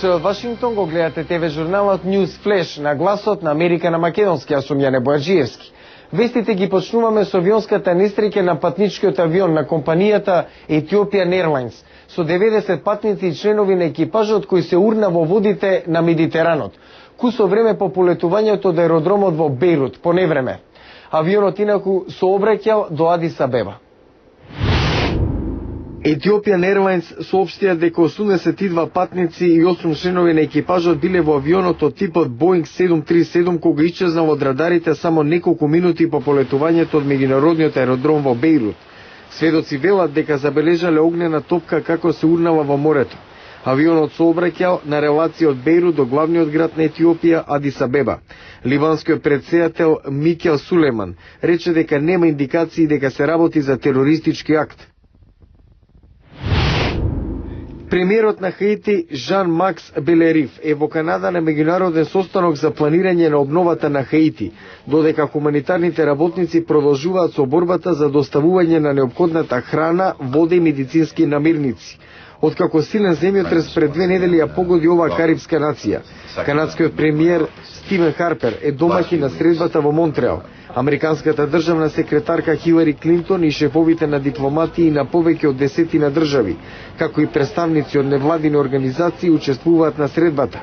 слушател од Вашингтон, го гледате ТВ журналот News Flash на гласот на Америка на македонски, а сум Јане Бојаджиевски. Вестите ги почнуваме со авионската несреќа на патничкиот авион на компанијата Ethiopian Airlines со 90 патници и членови на екипажот кои се урна во водите на Медитеранот, кусо време по полетувањето од аеродромот во Бејрут, по невреме. Авионот инаку сообраќал до Адис Абеба. Ethiopian Airlines соопштија дека 82 патници и 8 членови на екипажот биле во авионот од типот Boeing 737 кога исчезнал од радарите само неколку минути по полетувањето од меѓународниот аеродром во Бејрут. Сведоци велат дека забележале огнена топка како се урнала во морето. Авионот сообраќал на релација од Бејрут до главниот град на Етиопија, Адис Абеба. Ливанскиот претседател Микел Сулеман рече дека нема индикации дека се работи за терористички акт. Премиерот на Хаити Жан Макс Белериф е во Канада на меѓународен состанок за планирање на обновата на Хаити, додека хуманитарните работници продолжуваат со борбата за доставување на неопходната храна, вода и медицински намирници. Откако силен земјотрес пред 2 недели ја погоди оваа карипска нација, канадскиот премиер Стивен Харпер е домаќин на средбата во Монтреал. Американската државна секретарка Хилари Клинтон и шефовите на дипломатии на повеќе од 10 на држави, како и представници од невладини организации учествуваат на средбата.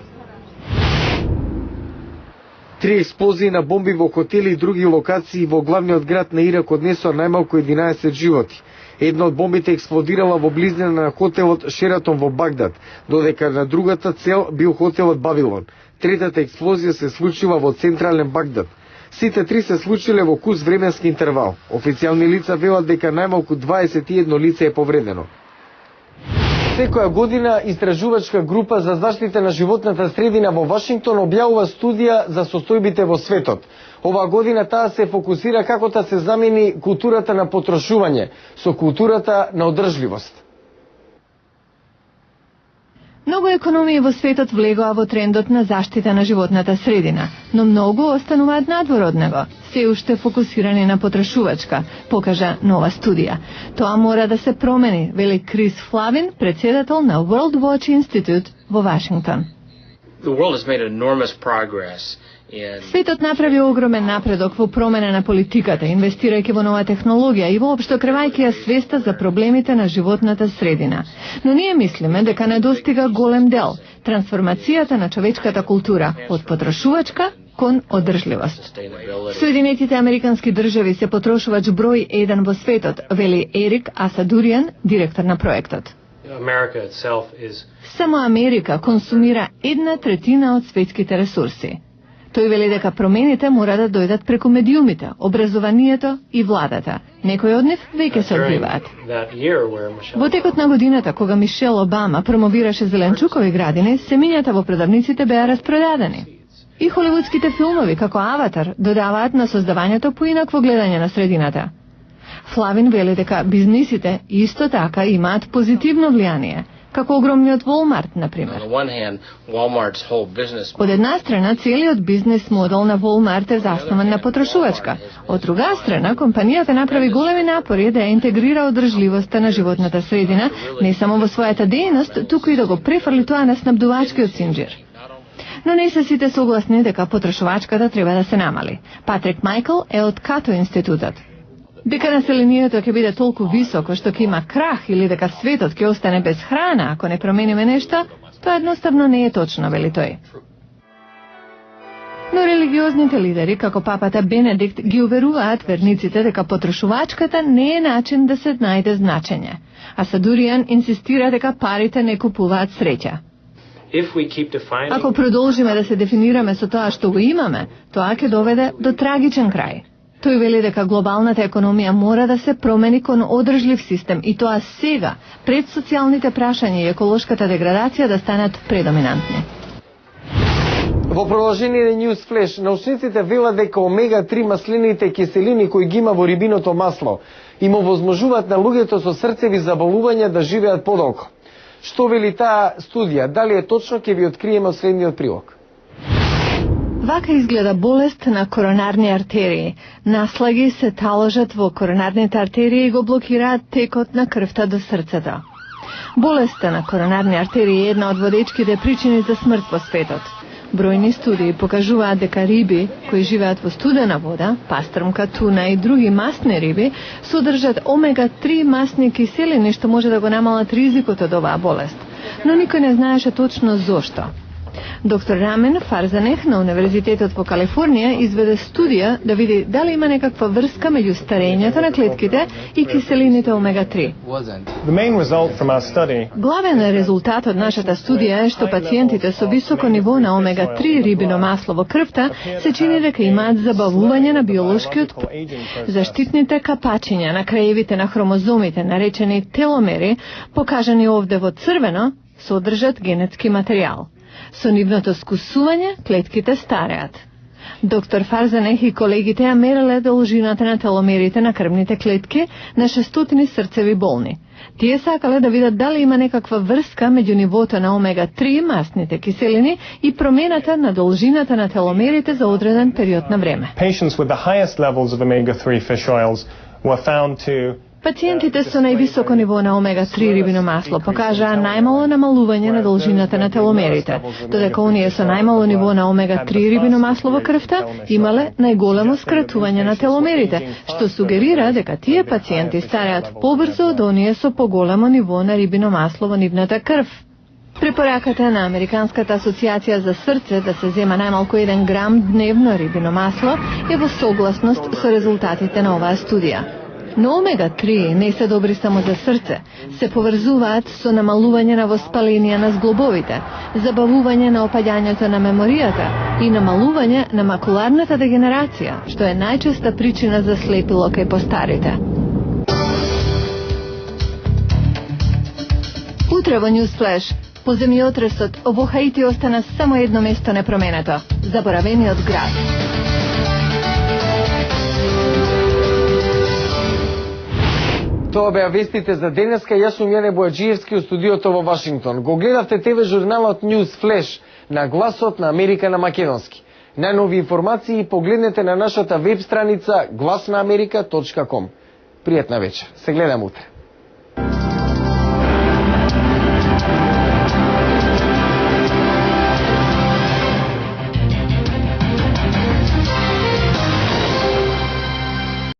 3 експлозии на бомби во хотели и други локации во главниот град на Ирак однесоа најмалку 11 животи. Една од бомбите експлодирала во близина на хотелот Шератон во Багдад, додека на другата цел бил хотелот Бавилон. Третата експлозија се случила во централен Багдад. Сите 3 се случиле во кус временски интервал. Официјални лица велат дека најмалку 21 лице е повредено. Секоја година истражувачка група за заштита на животната средина во Вашингтон објавува студија за состојбите во светот. Оваа година таа се фокусира како да се замени културата на потрошување со културата на одржливост. Многу економии во светот влегоа во трендот на заштита на животната средина, но многу остануваат надвор од него, се уште фокусирани на потрошувачка, покажа нова студија. Тоа мора да се промени, вели Крис Флавин, председател на World Watch Institute во Вашингтон. Светот направи огромен напредок во промена на политиката, инвестирајќи во нова технологија и воопшто кревајќи ја свеста за проблемите на животната средина. Но ние мислиме дека недостига голем дел – трансформацијата на човечката култура од потрошувачка кон одржливост. Соединетите Американски држави се потрошувач број 1 во светот, вели Ерик Асадуријан, директор на проектот. Само Америка консумира 1/3 од светските ресурси. Тој вели дека промените мора да дојдат преку медиумите, образованието и владата. Некои од нив веќе се одбиваат. Во текот на годината, кога Мишел Обама промовираше зеленчукови градини, семињата во продавниците беа распродадени. И холивудските филмови, како Аватар, додаваат на создавањето поинакво гледање на средината. Флавин вели дека бизнисите исто така имаат позитивно влијание, како огромниот Walmart, например. Од една страна, целиот бизнес модел на Walmart е заснуван на потрошувачка. Од друга страна, компанијата направи големи напори да ја интегрира одржливоста на животната средина, не само во својата дејност, туку и да го префрли тоа на снабдувачкиот синџир. Но не се сите согласни дека потрошувачката треба да се намали. Патрик Майкл е од Като институтот. Дека населението ќе биде толку високо што ќе има крах или дека светот ќе остане без храна ако не промениме нешто, тоа едноставно не е точно, вели тој. Но религиозните лидери, како папата Бенедикт, ги уверуваат верниците дека потрошувачката не е начин да се најде значење. А Садуријан инсистира дека парите не купуваат среќа. Ако продолжиме да се дефинираме со тоа што го имаме, тоа ќе доведе до трагичен крај. Тој вели дека глобалната економија мора да се промени кон одржлив систем и тоа сега, пред социјалните прашања и еколошката деградација да станат предоминантни. Во продолжение на News Flash, научниците велат дека омега-3 маслените киселини кои ги има во рибиното масло им овозможуваат на луѓето со срцеви заболувања да живеат подолго. Што вели таа студија? Дали е точно, ќе ви откриеме од следниот прилог. Вака изгледа болест на коронарни артерии. Наслаги се таложат во коронарните артерии и го блокираат текот на крвта до срцето. Болеста на коронарни артерии е една од водечките причини за смрт во светот. Бројни студии покажуваат дека риби кои живеат во студена вода, пастрмка, туна и други масни риби, содржат омега-3 масни киселини што може да го намалат ризикот од оваа болест. Но никој не знаеше точно зошто. Доктор Рамен Фарзанех на Универзитетот во Калифорнија изведе студија да види дали има некаква врска меѓу старењето на клетките и киселините омега-3. Главен резултат од нашата студија е што пациентите со високо ниво на омега-3 рибино масло во крвта се чини дека имаат забавување на биолошкиот заштитните капачиња на краевите на хромозомите, наречени теломери, покажани овде во црвено, содржат генетски материјал. Со нивното скусување, клетките стареат. Доктор Фарзанех и колегите ја мереле должината на теломерите на крвните клетки на 600 срцеви болни. Тие сакале да видат дали има некаква врска меѓу нивото на омега-3 масните киселини и промената на должината на теломерите за одреден период на време. Пациентите со највисоко ниво на омега-3 рибино масло покажаа најмало намалување на должината на теломерите, додека оние со најмало ниво на омега-3 рибино масло во крвта имале најголемо скратување на теломерите, што сугерира дека тие пациенти стареат побрзо од оние со поголемо ниво на рибино масло во нивната крв. Препораката на Американската асоциација за срце да се зема најмалку 1 грам дневно рибино масло е во согласност со резултатите на оваа студија. Но омега-3 не се добри само за срце, се поврзуваат со намалување на воспаленија на зглобовите, забавување на опаѓањето на меморијата и намалување на макуларната дегенерација, што е најчеста причина за слепило кај постарите. Утре во Newsflash, по земјотресот во Хаити остана само едно место непроменето – заборавениот град. Тоа беа вестите за денеска. Јас сум Јане Бојаджиевски од студиото во Вашингтон. Го гледавте ТВ журналот News Flash на гласот на Америка на македонски. Најнови информации погледнете на нашата веб страница glasnaamerika.com. Пријатна вечер. Се гледам утре.